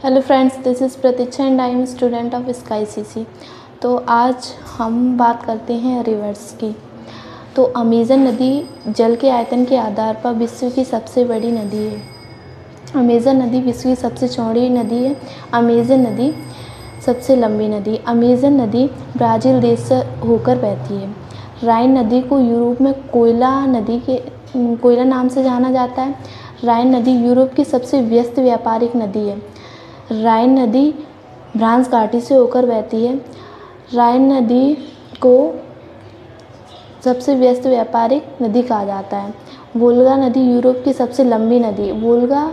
Hello friends, this is Pratiksha and I am student of sky CC. तो आज हम बात करते हैं रिवर्स की। तो अमेज़न नदी जल के आयतन के आधार पर विश्व की सबसे बड़ी नदी है। अमेज़न नदी विश्व की सबसे चौड़ी नदी है। अमेज़न नदी सबसे लंबी नदी। अमेज़न नदी ब्राज़ील देश से होकर बहती है। राइन नदी को यूरोप में कोयला नाम से जाना जाता है। राइन नदी यूरोप की सबसे व्यस्त व्यापारिक नदी है। राइन नदी ब्रांस घाटी से होकर बहती है। राइन नदी को सबसे व्यस्त व्यापारिक नदी कहा जाता है। वोल्गा नदी यूरोप की सबसे लंबी नदी। वोल्गा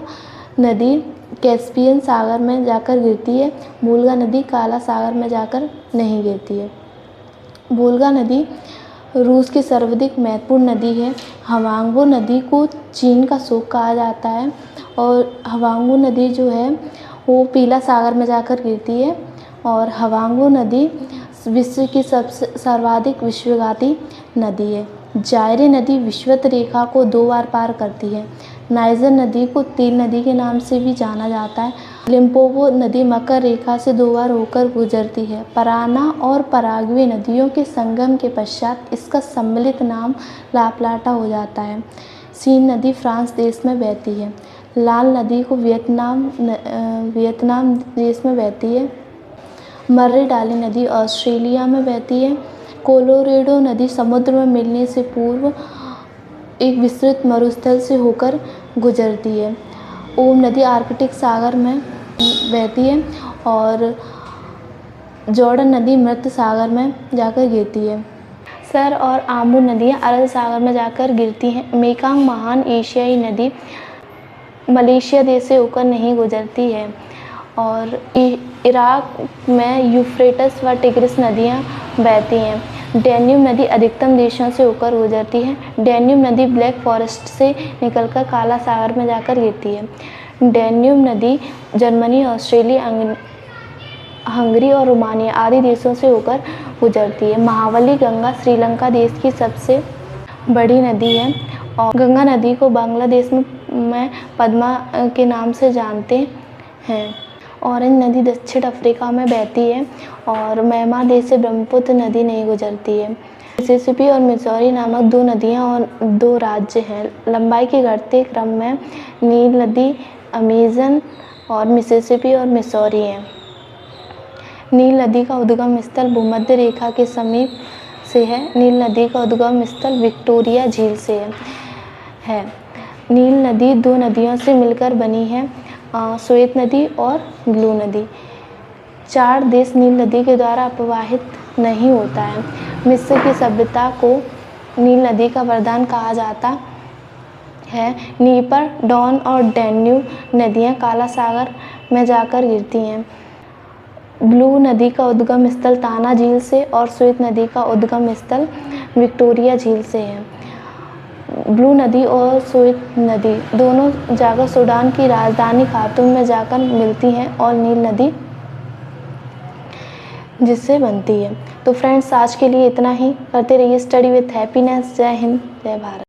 नदी कैस्पियन सागर में जाकर गिरती है। वोल्गा नदी काला सागर में जाकर नहीं गिरती है। वोल्गा नदी रूस की सर्वाधिक महत्वपूर्ण नदी है। हवांगो नदी को चीन का शोक कहा जाता है और हवांगो नदी जो है वो पीला सागर में जाकर गिरती है। और हवांगो नदी विश्व की सबसे सर्वाधिक विश्वव्यापी नदी है। जायरे नदी विषुवत रेखा को 2 बार पार करती है। नाइजर नदी को तेल नदी के नाम से भी जाना जाता है। लिम्पोपो नदी मकर रेखा से 2 बार होकर गुजरती है। पराना और पराग्वे नदियों के संगम के पश्चात इसका सम्मिलित नाम ला प्लाटा हो जाता है। सीन नदी फ्रांस देश में बहती है। लाल नदी को वियतनाम देश में बहती है। मर्रे डाली नदी ऑस्ट्रेलिया में बहती है। कोलोरेडो नदी समुद्र में मिलने से पूर्व एक विस्तृत मरुस्थल से होकर गुजरती है। ओम नदी आर्कटिक सागर में बहती है और जॉर्डन नदी मृत सागर में जाकर गिरती है। सर और आमू नदियाँ अरल सागर में जाकर गिरती हैं। मेकांग महान एशियाई नदी मलेशिया देश से होकर नहीं गुजरती है। और इराक में यूफ्रेटस व टिग्रिस नदियाँ बहती हैं। डैन्यूब नदी अधिकतम देशों से होकर गुजरती है। डैन्यूब नदी ब्लैक फॉरेस्ट से निकलकर काला सागर में जाकर गिरती है। डैन्यूब नदी जर्मनी, ऑस्ट्रेलिया, हंगरी और रोमानिया आदि देशों से होकर गुजरती है। महावली गंगा श्रीलंका देश की सबसे बड़ी नदी है और गंगा नदी को बांग्लादेश में पद्मा के नाम से जानते हैं। ऑरेंज नदी दक्षिण अफ्रीका में बहती है और म्यांमार देश से ब्रह्मपुत्र नदी नहीं गुजरती है। मिसिसिपी और मिसौरी नामक 2 नदियां और 2 राज्य हैं। लंबाई के घटते क्रम में नील नदी, अमेज़न और मिसिसिपी और मिसौरी हैं। नील नदी का उद्गम स्थल भूमध्य रेखा के समीप से है। नील नदी का उद्गम स्थल विक्टोरिया झील से है। नील नदी 2 नदियों से मिलकर बनी है, श्वेत नदी और ब्लू नदी। 4 देश नील नदी के द्वारा प्रवाहित नहीं होता है। मिस्र की सभ्यता को नील नदी का वरदान कहा जाता है। नीपर, डॉन और डैन्यूब नदियाँ काला सागर में जाकर गिरती हैं। ब्लू नदी का उद्गम स्थल ताना झील से और श्वेत नदी का उद्गम स्थल विक्टोरिया झील से है। ब्लू नदी और श्वेत नदी दोनों जाकर सूडान की राजधानी खार्तूम में जाकर मिलती हैं और नील नदी जिससे बनती है। तो फ्रेंड्स, आज के लिए इतना ही। करते रहिए स्टडी विथ हैप्पीनेस। जय हिंद, जय भारत।